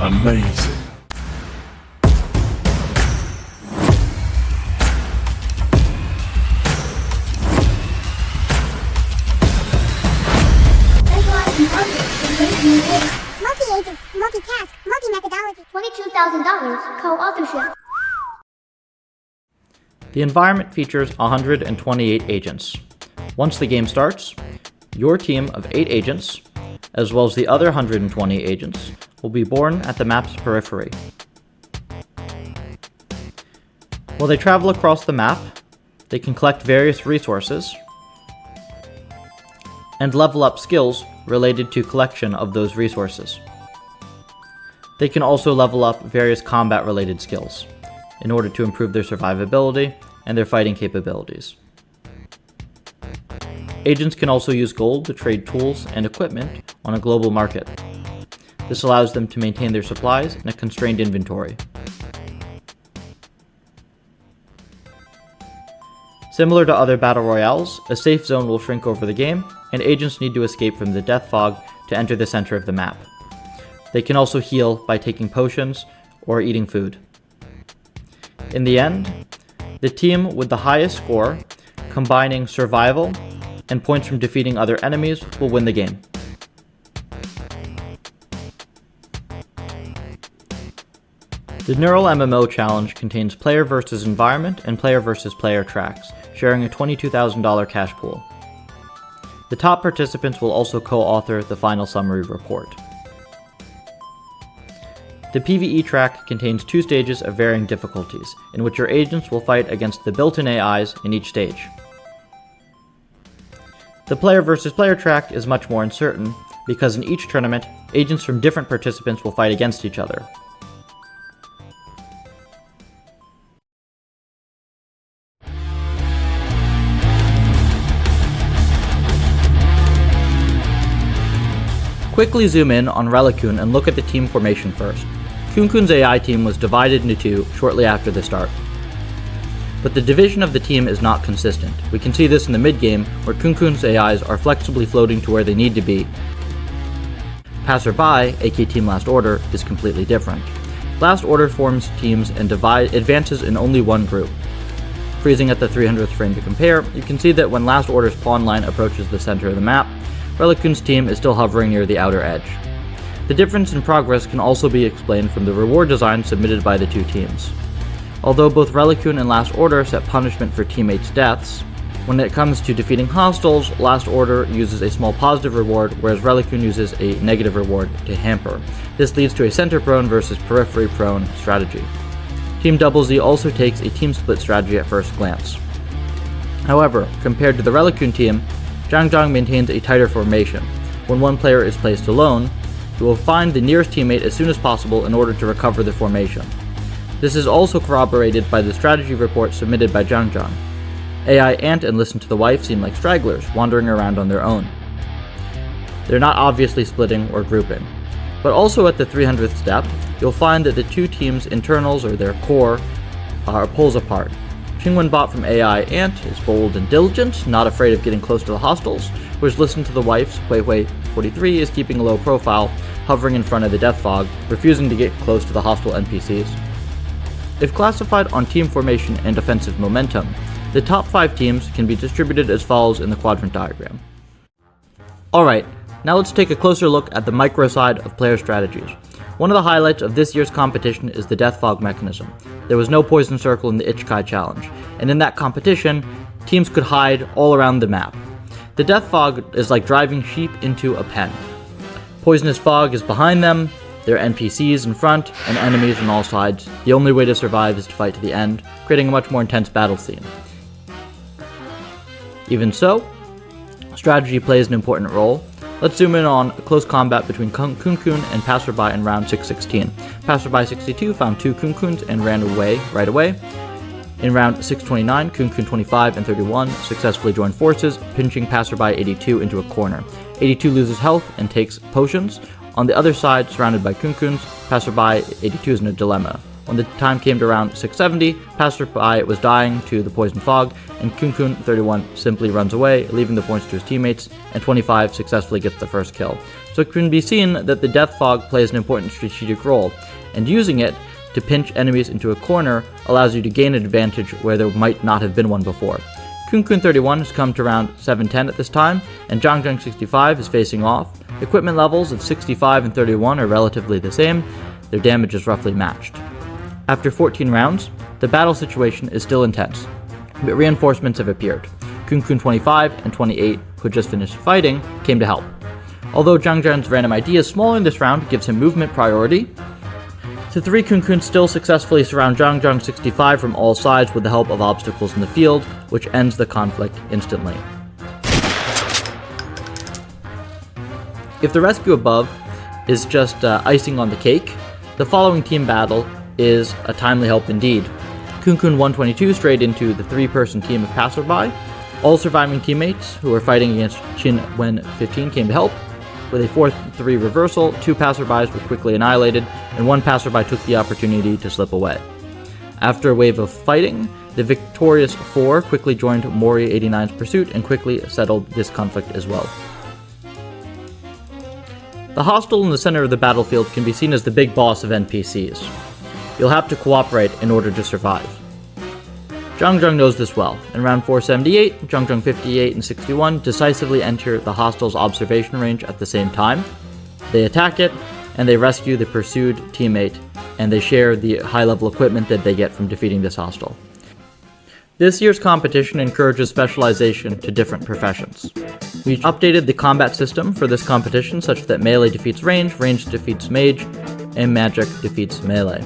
Amazing. Multi-agent, multitask, multi-methodology. $22,000 co-authorship. The environment features 128 agents. Once the game starts, your team of 8 agents, as well as the other 120 agents, will be born at the map's periphery. While they travel across the map, they can collect various resources and level up skills related to collection of those resources. They can also level up various combat-related skills in order to improve their survivability and their fighting capabilities. Agents can also use gold to trade tools and equipment on a global market. This allows them to maintain their supplies in a constrained inventory. Similar to other battle royales, a safe zone will shrink over the game, and agents need to escape from the death fog to enter the center of the map. They can also heal by taking potions or eating food. In the end, the team with the highest score, combining survival and points from defeating other enemies, will win the game. The Neural MMO challenge contains player versus environment and player versus player tracks, sharing a $22,000 cash pool. The top participants will also co-author the final summary report. The PvE track contains 2 stages of varying difficulties, in which your agents will fight against the built-in AIs in each stage. The player versus player track is much more uncertain, because in each tournament, agents from different participants will fight against each other. Quickly zoom in on Relicoon and look at the team formation first. Kunkun's AI team was divided into 2 shortly after the start. But the division of the team is not consistent. We can see this in the mid-game, where Kunkun's AIs are flexibly floating to where they need to be. Passerby, aka Team Last Order, is completely different. Last Order forms teams and advances in only one group. Freezing at the 300th frame to compare, you can see that when Last Order's pawn line approaches the center of the map, Relicoon's team is still hovering near the outer edge. The difference in progress can also be explained from the reward design submitted by the 2 teams. Although both Relicoon and Last Order set punishment for teammates' deaths, when it comes to defeating hostiles, Last Order uses a small positive reward, whereas Relicoon uses a negative reward to hamper. This leads to a center-prone versus periphery-prone strategy. Team Double Z also takes a team split strategy at first glance. However, compared to the Relicoon team, Zhang maintains a tighter formation. When one player is placed alone, he will find the nearest teammate as soon as possible in order to recover the formation. This is also corroborated by the strategy report submitted by Zhang. AI Ant and Listen to the Wife seem like stragglers, wandering around on their own. They're not obviously splitting or grouping. But also at the 300th step, you'll find that the 2 teams' internals, or their core, are pulls apart. Qingwenbot from AI Ant is bold and diligent, not afraid of getting close to the hostiles, whereas Listen to the Wife's Huihui43 is keeping a low profile, hovering in front of the death fog, refusing to get close to the hostile NPCs. If classified on team formation and offensive momentum, the top 5 teams can be distributed as follows in the quadrant diagram. Alright, now let's take a closer look at the micro side of player strategies. One of the highlights of this year's competition is the death fog mechanism. There was no poison circle in the Ichikai challenge, and in that competition, teams could hide all around the map. The death fog is like driving sheep into a pen. Poisonous fog is behind them, there are NPCs in front, and enemies on all sides. The only way to survive is to fight to the end, creating a much more intense battle scene. Even so, strategy plays an important role. Let's zoom in on a close combat between Kunkun and Passerby in round 616. Passerby 62 found 2 Kunkuns and ran away right away. In round 629, Kunkun 25 and 31 successfully joined forces, pinching Passerby 82 into a corner. 82 loses health and takes potions. On the other side, surrounded by Kunkuns, Passerby 82 is in a dilemma. When the time came to round 670, Passerby was dying to the poison fog, and Kunkun 31 simply runs away, leaving the points to his teammates, and 25 successfully gets the first kill. So it can be seen that the death fog plays an important strategic role, and using it to pinch enemies into a corner allows you to gain an advantage where there might not have been one before. Kunkun 31 has come to round 710 at this time, and Zhang 65 is facing off. Equipment levels of 65 and 31 are relatively the same, their damage is roughly matched. After 14 rounds, the battle situation is still intense, but reinforcements have appeared. Kunkun 25 and 28, who had just finished fighting, came to help. Although Zhang Zhan's random ID is smaller in this round, gives him movement priority, the 3 Kunkuns still successfully surround Zhang 65 from all sides with the help of obstacles in the field, which ends the conflict instantly. If the rescue above is just icing on the cake, the following team battle is a timely help indeed. Kunkun 122 strayed into the 3-person team of Passerby. All surviving teammates who were fighting against Qin Wen 15 came to help. With a 4-3 reversal, 2 passerbys were quickly annihilated, and 1 passerby took the opportunity to slip away. After a wave of fighting, the victorious 4 quickly joined Mori 89's pursuit and quickly settled this conflict as well. The hostile in the center of the battlefield can be seen as the big boss of NPCs. You'll have to cooperate in order to survive. Zhang knows this well. In round 478, Zhang 58 and 61 decisively enter the hostile's observation range at the same time. They attack it, and they rescue the pursued teammate, and they share the high-level equipment that they get from defeating this hostile. This year's competition encourages specialization to different professions. We updated the combat system for this competition such that melee defeats range, range defeats mage, and magic defeats melee.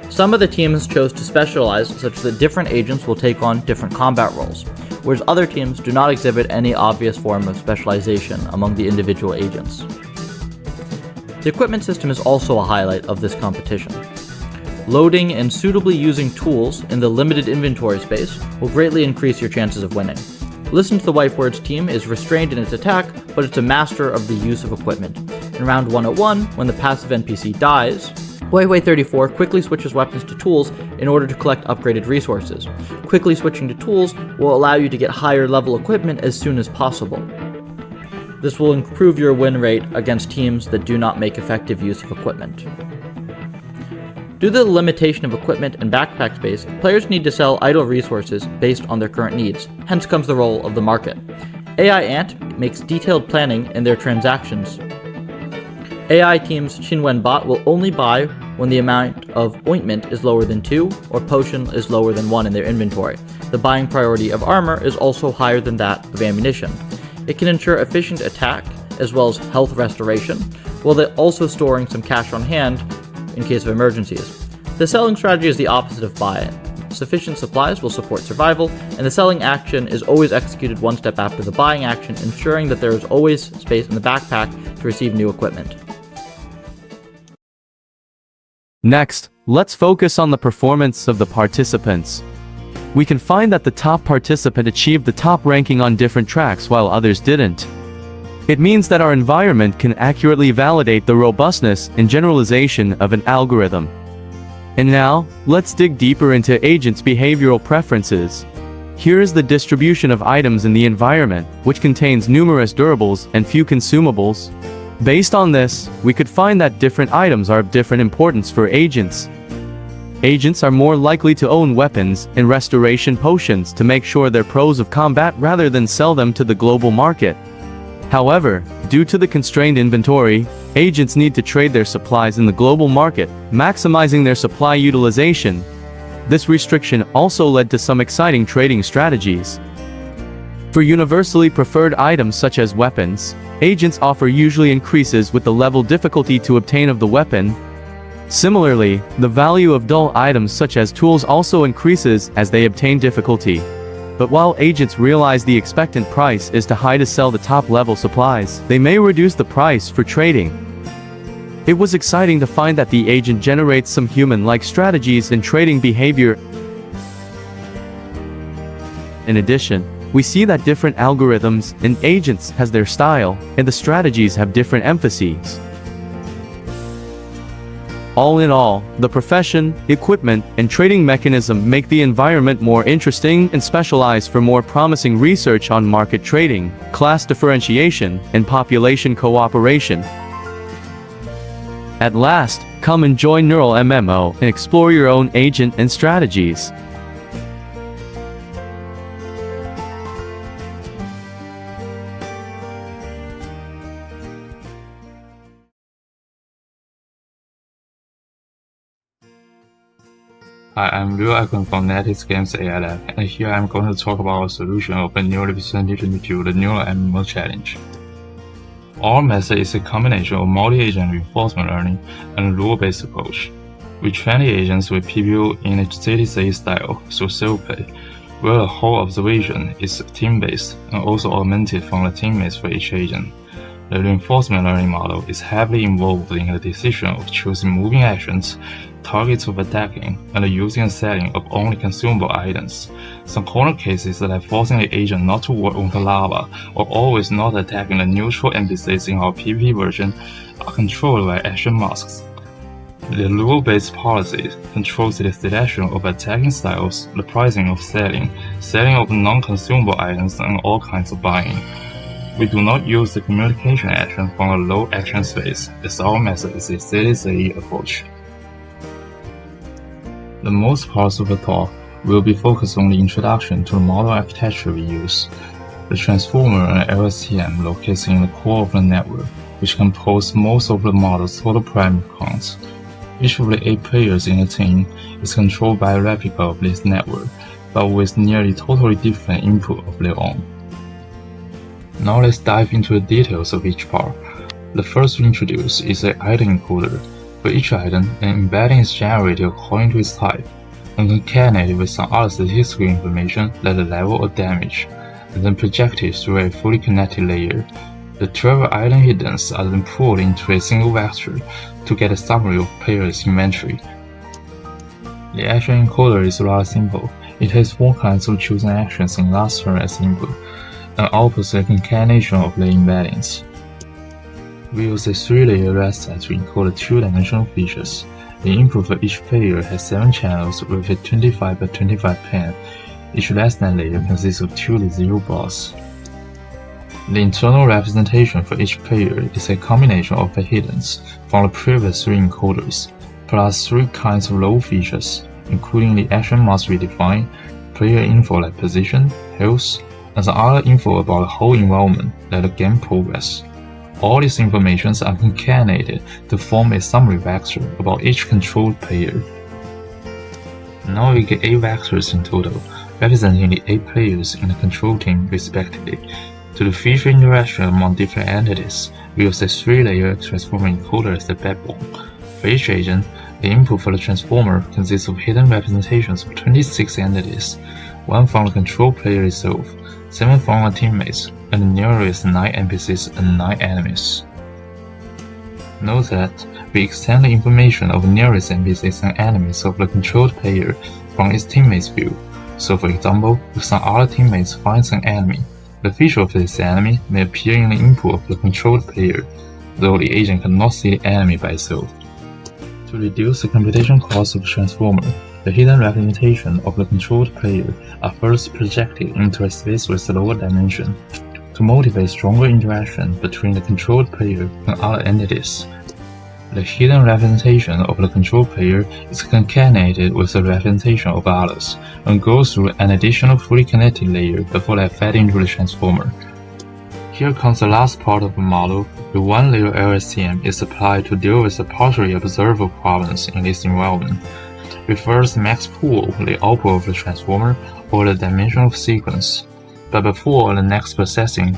Some of the teams chose to specialize such that different agents will take on different combat roles, whereas other teams do not exhibit any obvious form of specialization among the individual agents. The equipment system is also a highlight of this competition. Loading and suitably using tools in the limited inventory space will greatly increase your chances of winning. Listen to the Whiteboard's team is restrained in its attack, but it's a master of the use of equipment. In round 101, when the passive NPC dies, Huawei 34 quickly switches weapons to tools in order to collect upgraded resources. Quickly switching to tools will allow you to get higher level equipment as soon as possible. This will improve your win rate against teams that do not make effective use of equipment. Due to the limitation of equipment and backpack space, players need to sell idle resources based on their current needs, hence comes the role of the market. AI Ant makes detailed planning in their transactions. AI team's Xinwen bot will only buy when the amount of ointment is lower than 2 or potion is lower than 1 in their inventory. The buying priority of armor is also higher than that of ammunition. It can ensure efficient attack as well as health restoration, while they're also storing some cash on hand in case of emergencies. The selling strategy is the opposite of buy it. Sufficient supplies will support survival, and the selling action is always executed one step after the buying action, ensuring that there is always space in the backpack to receive new equipment. Next, let's focus on the performance of the participants. We can find that the top participant achieved the top ranking on different tracks while others didn't. It means that our environment can accurately validate the robustness and generalization of an algorithm. And now, let's dig deeper into agents' behavioral preferences. Here is the distribution of items in the environment, which contains numerous durables and few consumables. Based on this, we could find that different items are of different importance for agents. Agents are more likely to own weapons and restoration potions to make sure they're pros of combat rather than sell them to the global market. However, due to the constrained inventory, agents need to trade their supplies in the global market, maximizing their supply utilization. This restriction also led to some exciting trading strategies. For universally preferred items such as weapons, agents offer usually increases with the level difficulty to obtain of the weapon. Similarly, the value of dull items such as tools also increases as they obtain difficulty. But while agents realize the expectant price is too high to sell the top-level supplies, they may reduce the price for trading. It was exciting to find that the agent generates some human-like strategies in trading behavior. In addition, we see that different algorithms and agents has their style, and the strategies have different emphases. All in all, the profession, equipment, and trading mechanism make the environment more interesting and specialized for more promising research on market trading, class differentiation, and population cooperation. At last, come and join Neural MMO and explore your own agent and strategies. Hi, I'm Will Icon from Netics Games AI Lab, and here I'm going to talk about a solution of the NeurIPS 2022, the Neural MMO Challenge. Our method is a combination of multi-agent reinforcement learning and rule-based approach. We train the agents with PPU in a steady-state style through self-play, where the whole observation is team-based and also augmented from the teammates for each agent. The reinforcement learning model is heavily involved in the decision of choosing moving actions, targets of attacking, and using a setting of only consumable items. Some corner cases like forcing the agent not to work on the lava or always not attacking the neutral NPCs in our PvP version are controlled by action masks. The rule-based policy controls the selection of attacking styles, the pricing of setting of non-consumable items, and all kinds of buying. We do not use the communication action from a low action space, as our method is a steady-state approach. The most parts of the talk will be focused on the introduction to the model architecture we use. The transformer and LSTM locates in the core of the network, which compose most of the model's total parameter counts. Each of the 8 players in the team is controlled by a replica of this network, but with nearly totally different input of their own. Now let's dive into the details of each part. The first to introduce is an item encoder. For each item, an embedding is generated according to its type, and concatenated with some other statistical information like the level of damage, and then projected through a fully connected layer. The 12 item hiddens are then pulled into a single vector to get a summary of players' inventory. The action encoder is rather simple. It has 4 kinds of chosen actions in last turn as input, and outputs a concatenation of the embeddings. We use a 3-layer raster to encode the 2-dimensional features. The input for each player has 7 channels with a 25 by 25 pan. Each less-than layer consists of 2 to 0 blocks. The internal representation for each player is a combination of the hiddens from the previous 3 encoders, plus 3 kinds of low features, including the action mask we define, player info like position, health, and some other info about the whole environment like the game progress. All these informations are concatenated to form a summary vector about each controlled player. Now we get 8 vectors in total, representing the 8 players in the control team respectively. To the feature interaction among different entities, we use a 3-layer transformer encoder as the backbone. For each agent, the input for the transformer consists of hidden representations of 26 entities, 1 from the control player itself, 7 from our teammates, and the nearest 9 NPCs and 9 enemies. Note that we extend the information of nearest NPCs and enemies of the controlled player from its teammates' view. So for example, if some other teammates finds an enemy, the feature of this enemy may appear in the input of the controlled player, though the agent cannot see the enemy by itself. To reduce the computation cost of the transformer, the hidden representation of the controlled player are first projected into a space with a lower dimension to motivate stronger interaction between the controlled player and other entities. The hidden representation of the control player is concatenated with the representation of others and goes through an additional fully connected layer before they fed into the transformer. Here comes the last part of the model. The 1-layer LSTM is applied to deal with the partially observable problems in this environment. We first max pool the output of the transformer or the dimensional sequence, but before the next processing,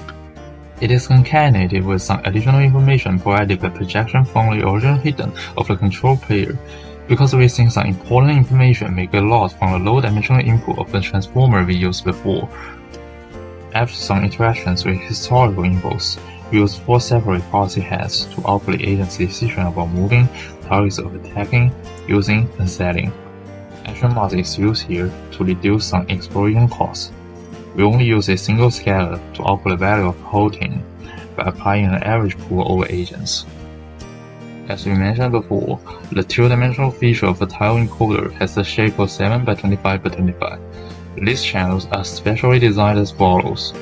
it is concatenated with some additional information provided by projection from the original hidden of the control player, because we think some important information may get lost from the low-dimensional input of the transformer we used before. After some interactions with historical inputs, we use 4 separate policy heads to output the agent's decision about moving, targets of attacking, using, and setting. Action mask is used here to reduce some exploration costs. We only use a single scalar to output the value of the whole team by applying an average pool over agents. As we mentioned before, the two-dimensional feature of a tile encoder has the shape of 7 by 25 by 25. These channels are specially designed as follows.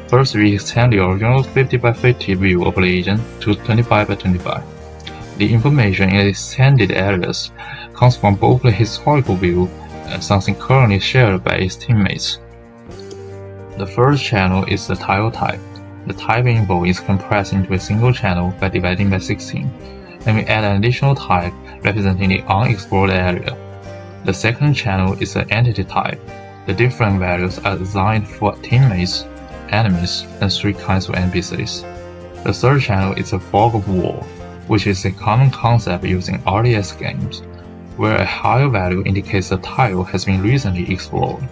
First, we extend the original 50 by 50 view of the agent to 25 by 25. The information in the extended areas comes from both the historical view and something currently shared by its teammates. The first channel is the tile type. The type info is compressed into a single channel by dividing by 16, and we add an additional type representing the unexplored area. The second channel is the entity type. The different values are assigned for teammates, enemies, and 3 kinds of NPCs. The third channel is a fog of war, which is a common concept used in RTS games, where a higher value indicates a tile has been recently explored.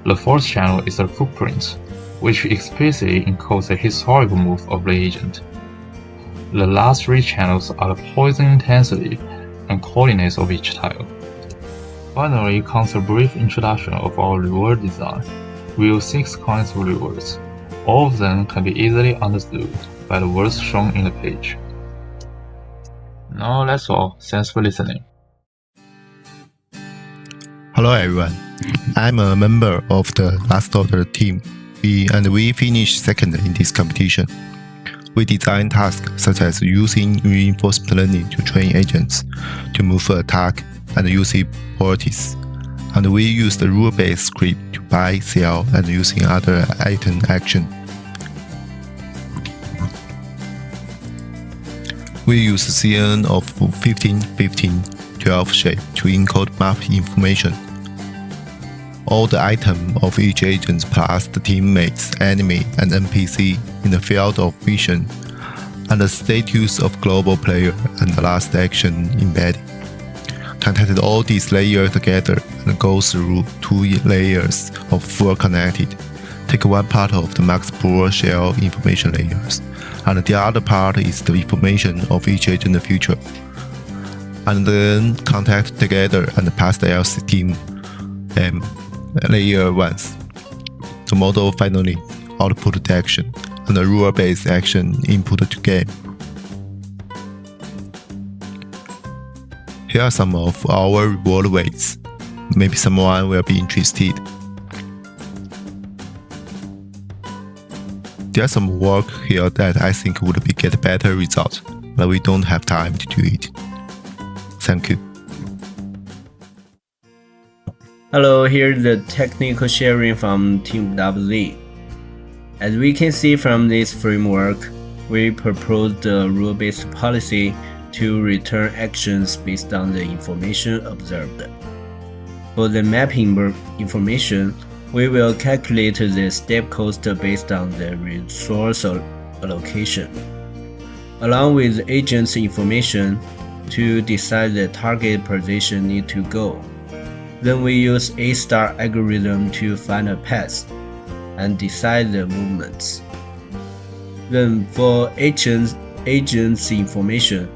The fourth channel is a footprint, which explicitly encodes the historical move of the agent. The last 3 channels are the poison intensity and coordinates of each tile. Finally comes a brief introduction of our reward design. We use 6 kinds of rewards. All of them can be easily understood by the words shown in the page. Now that's all. Thanks for listening. Hello everyone, I'm a member of the Last Order team, and we finished second in this competition. We designed tasks such as using reinforcement learning to train agents, to move attack, and using properties. And we used the rule-based script to buy, sell, and using other item action. We use CNN of 15, 15, 12 shape to encode map information. All the items of each agent plus the teammates, enemy, and NPC in the field of vision, and the status of global player and the last action embedded. Connected all these layers together and go through 2 layers of full connected. Take one part of the max pool shell information layers, and the other part is the information of each agent future. And then contact together and pass the LC team layer once. The model finally output the action, and the rule-based action input to game. Here are some of our reward weights. Maybe someone will be interested. There's some work here that I think would get better result, but we don't have time to do it. Thank you. Hello, here's the technical sharing from Team WZ. As we can see from this framework, we proposed a rule-based policy to return actions based on the information observed. For the mapping information, we will calculate the step cost based on the resource allocation, along with agent's information to decide the target position need to go. Then we use A-star algorithm to find a path and decide the movements. Then for agent's information,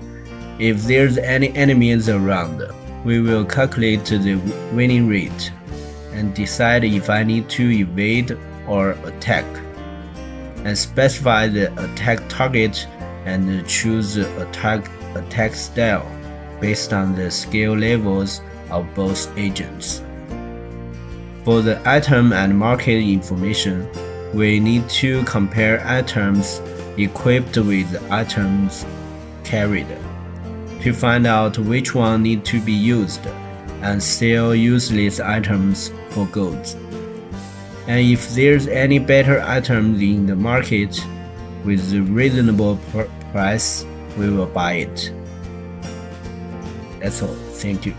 if there's any enemies around, we will calculate the winning rate and decide if I need to evade or attack, and specify the attack target and choose the attack style based on the skill levels of both agents. For the item and market information, we need to compare items equipped with items carried to find out which one need to be used and sell useless items for goods. And if there's any better items in the market with a reasonable price, we will buy it. That's all. Thank you.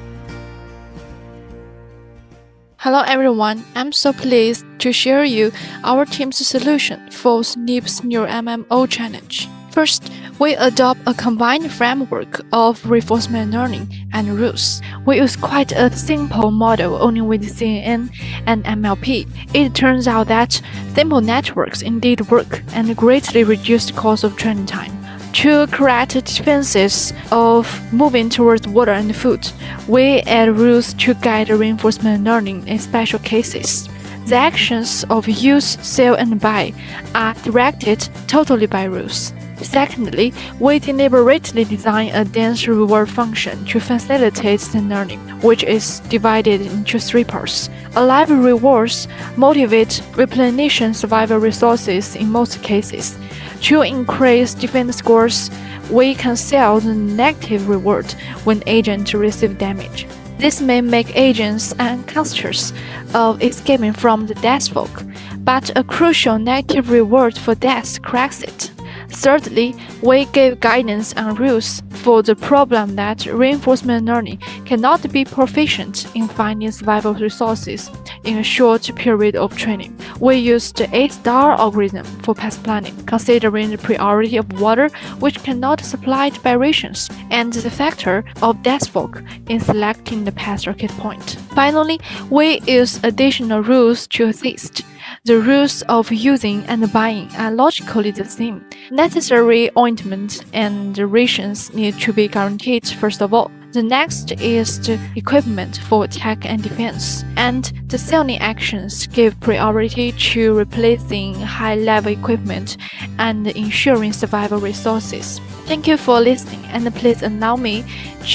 Hello everyone, I'm so pleased to share you our team's solution for NeurIPS New MMO challenge. First, we adopt a combined framework of reinforcement learning and rules. We use quite a simple model only with CNN and MLP. It turns out that simple networks indeed work and greatly reduce the cost of training time. To correct defenses of moving towards water and food, we add rules to guide reinforcement learning in special cases. The actions of use, sell, and buy are directed totally by rules. Secondly, we deliberately design a dense reward function to facilitate the learning, which is divided into 3 parts. Alive rewards motivate replenishing survival resources in most cases. To increase defense scores, we can sell the negative reward when agents receive damage. This may make agents unconscious of escaping from the death fog, but a crucial negative reward for death cracks it. Thirdly, we give guidance and rules for the problem that reinforcement learning cannot be proficient in finding survival resources in a short period of training. We use the 8-star algorithm for path planning, considering the priority of water, which cannot supply by rations, and the factor of death fog in selecting the path circuit point. Finally, we use additional rules to assist. The rules of using and buying are logically the same. Necessary ointment and rations need to be guaranteed first of all. The next is the equipment for attack and defense, and the selling actions give priority to replacing high-level equipment and ensuring survival resources. Thank you for listening, and please allow me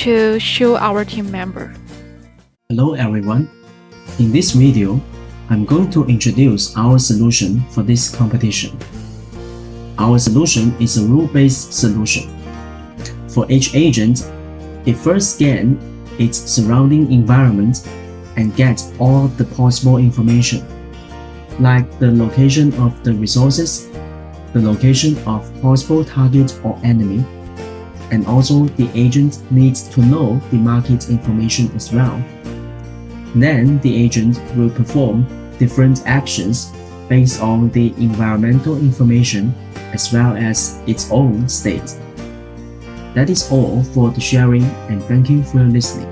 to show our team member. Hello everyone. In this video, I'm going to introduce our solution for this competition. Our solution is a rule-based solution. For each agent, it first scans its surrounding environment and gets all the possible information, like the location of the resources, the location of possible target or enemy, and also the agent needs to know the market information as well. Then the agent will perform different actions based on the environmental information as well as its own state. That is all for the sharing, and thank you for listening.